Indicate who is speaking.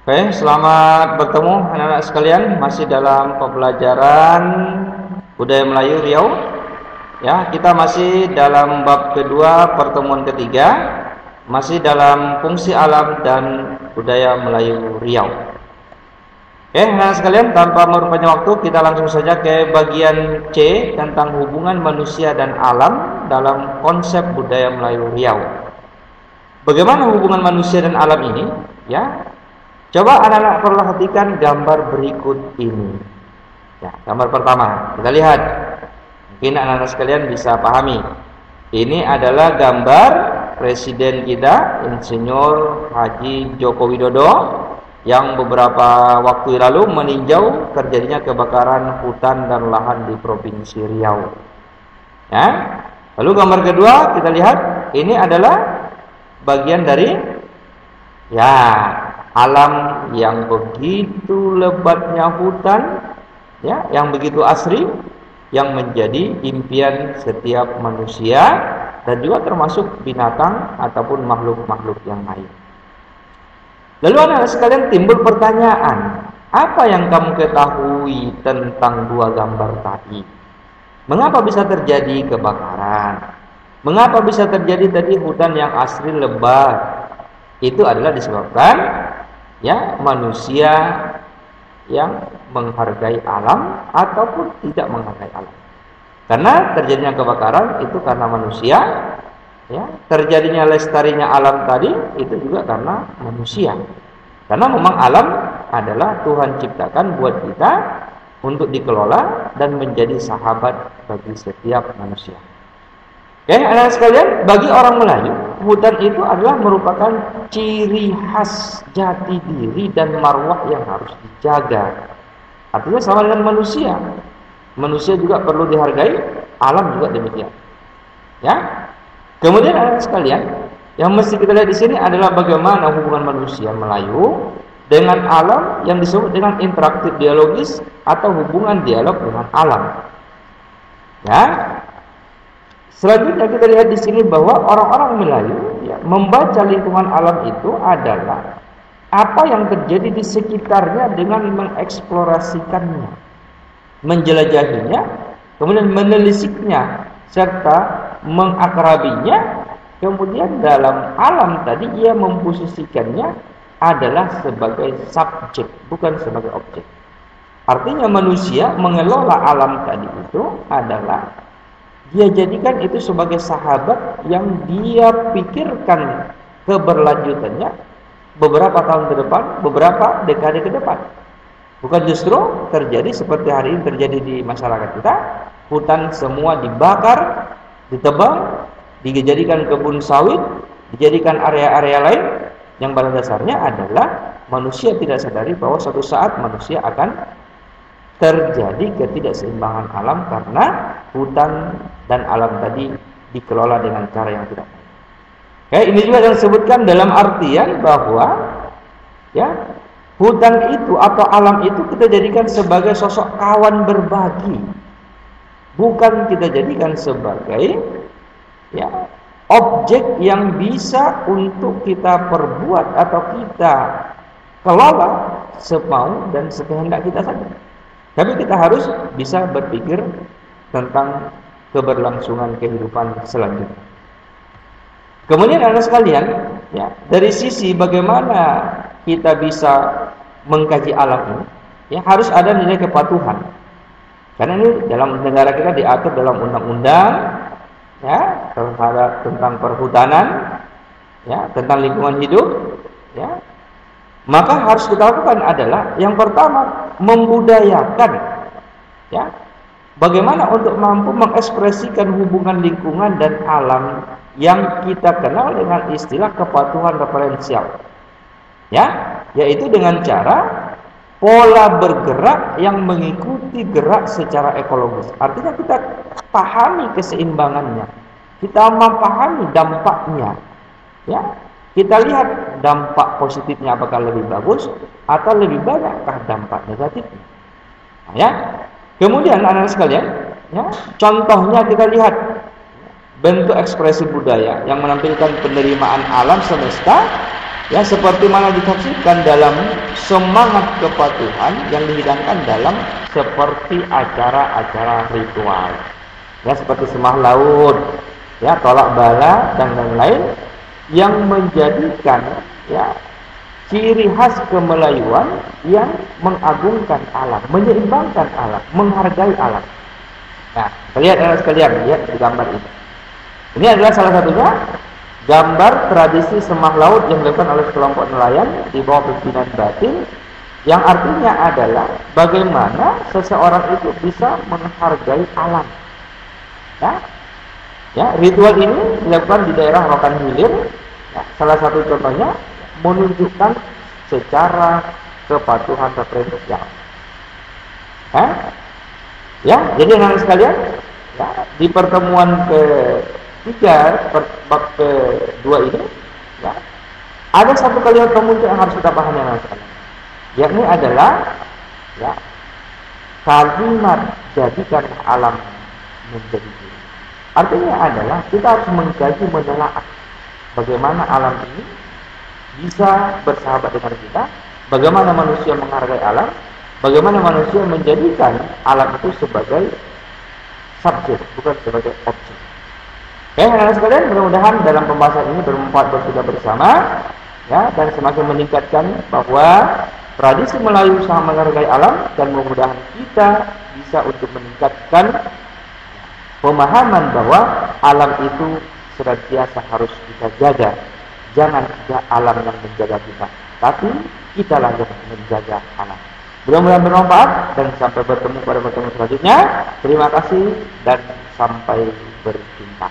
Speaker 1: Oke, selamat bertemu anak-anak sekalian. Masih dalam pembelajaran budaya Melayu Riau. Ya, kita masih dalam bab kedua, pertemuan ketiga, masih dalam fungsi alam dan budaya Melayu Riau. Oke, anak-anak sekalian, tanpa merupakan waktu, kita langsung saja ke bagian C tentang hubungan manusia dan alam dalam konsep budaya Melayu Riau. Bagaimana hubungan manusia dan alam ini? Ya, coba anak-anak perhatikan gambar berikut ini. Ya, gambar pertama, kita lihat. Mungkin anak-anak sekalian bisa pahami. Ini adalah gambar Presiden kita, Insinyur Haji Joko Widodo, yang beberapa waktu lalu meninjau terjadinya kebakaran hutan dan lahan di Provinsi Riau. Ya. Lalu gambar kedua, kita lihat, ini adalah bagian dari alam yang begitu lebatnya hutan, ya, yang begitu asri, yang menjadi impian setiap manusia dan juga termasuk binatang ataupun makhluk-makhluk yang lain. Lalu anak sekalian, timbul pertanyaan, apa yang kamu ketahui tentang dua gambar tadi? Mengapa bisa terjadi kebakaran? Mengapa bisa terjadi tadi hutan yang asri lebat? Itu adalah disebabkan manusia yang menghargai alam ataupun tidak menghargai alam. Karena terjadinya kebakaran itu karena manusia, terjadinya lestarinya alam tadi itu juga karena manusia. Karena memang alam adalah Tuhan ciptakan buat kita untuk dikelola dan menjadi sahabat bagi setiap manusia. Oke, anak sekalian, bagi orang Melayu, hutan itu adalah merupakan ciri khas jati diri dan marwah yang harus dijaga. Artinya sama dengan manusia. Manusia juga perlu dihargai, alam juga demikian. Ya. Kemudian anak sekalian, yang mesti kita lihat di sini adalah bagaimana hubungan manusia Melayu dengan alam yang disebut dengan interaktif dialogis atau hubungan dialog dengan alam. Ya. Selanjutnya kita lihat di sini bahwa orang-orang Melayu membaca lingkungan alam itu adalah apa yang terjadi di sekitarnya dengan mengeksplorasikannya, menjelajahinya, kemudian menelisiknya, serta mengakrabinya. Kemudian dalam alam tadi ia memposisikannya adalah sebagai subjek, bukan sebagai objek. Artinya manusia mengelola alam tadi itu adalah dia jadikan itu sebagai sahabat yang dia pikirkan keberlanjutannya beberapa tahun ke depan, beberapa dekade ke depan. Bukan justru terjadi seperti hari ini terjadi di masyarakat kita, hutan semua dibakar, ditebang, dijadikan kebun sawit, dijadikan area-area lain yang pada dasarnya adalah manusia tidak sadari bahwa suatu saat manusia akan terjadi ketidakseimbangan alam karena hutan dan alam tadi dikelola dengan cara yang tidak baik. Oke, ini juga yang disebutkan dalam artian bahwa hutan itu atau alam itu kita jadikan sebagai sosok kawan berbagi, bukan kita jadikan sebagai objek yang bisa untuk kita perbuat atau kita kelola semau dan sekehendak kita saja. Tapi kita harus bisa berpikir tentang keberlangsungan kehidupan selanjutnya. Kemudian anak sekalian, dari sisi bagaimana kita bisa mengkaji alam ini, harus ada nilai kepatuhan. Karena ini dalam negara kita diatur dalam undang-undang, terhadap tentang perhutanan, tentang lingkungan hidup, maka harus kita lakukan adalah yang pertama membudayakan, bagaimana untuk mampu mengekspresikan hubungan lingkungan dan alam yang kita kenal dengan istilah kepatuhan referensial, yaitu dengan cara pola bergerak yang mengikuti gerak secara ekologis. Artinya kita pahami keseimbangannya, kita memahami dampaknya, kita lihat dampak positifnya apakah lebih bagus atau lebih banyakkah dampak negatifnya. Kemudian anak-anak sekalian, contohnya kita lihat bentuk ekspresi budaya yang menampilkan penerimaan alam semesta Ya, seperti mana ditafsirkan dalam semangat kepatuhan yang dihidangkan dalam seperti acara-acara ritual. Ya, seperti sembah laut, ya, tolak bala dan lain-lain yang menjadikan ya ciri khas kemelayuan yang mengagungkan alam, menyeimbangkan alam, menghargai alam. Nah, lihat sekalian, lihat di gambar ini. Ini adalah salah satunya gambar tradisi sembah laut yang dilakukan oleh kelompok nelayan di bawah pimpinan batin, yang artinya adalah bagaimana seseorang itu bisa menghargai alam. Ya, ritual ini dilakukan di daerah Rokan Hilir. Ya, salah satu contohnya menunjukkan secara kepatuhan referensial. Ya, jadi anak sekalian, ya, di pertemuan ketiga, bab kedua ini, ya, ada satu kalimat pemuncak yang harus kita pahami anak sekalian, yakni adalah ya, kalimat jadikan alam menjadi diri. Artinya adalah kita harus mengkaji, menelaah bagaimana alam ini bisa bersahabat dengan kita, bagaimana manusia menghargai alam, bagaimana manusia menjadikan alam itu sebagai subjek, bukan sebagai objek. Oke, anak-anak sekalian, mudah-mudahan dalam pembahasan ini bermanfaat buat kita bersama, ya, dan semakin meningkatkan bahwa tradisi Melayu sangat menghargai alam, dan mudah-mudahan kita bisa untuk meningkatkan pemahaman bahwa alam itu senantiasa harus kita jaga. Jangan ada alam yang menjaga kita, tapi kitalah yang menjaga alam. Mudah-mudahan bermanfaat dan sampai bertemu pada pertemuan selanjutnya. Terima kasih dan sampai berjumpa.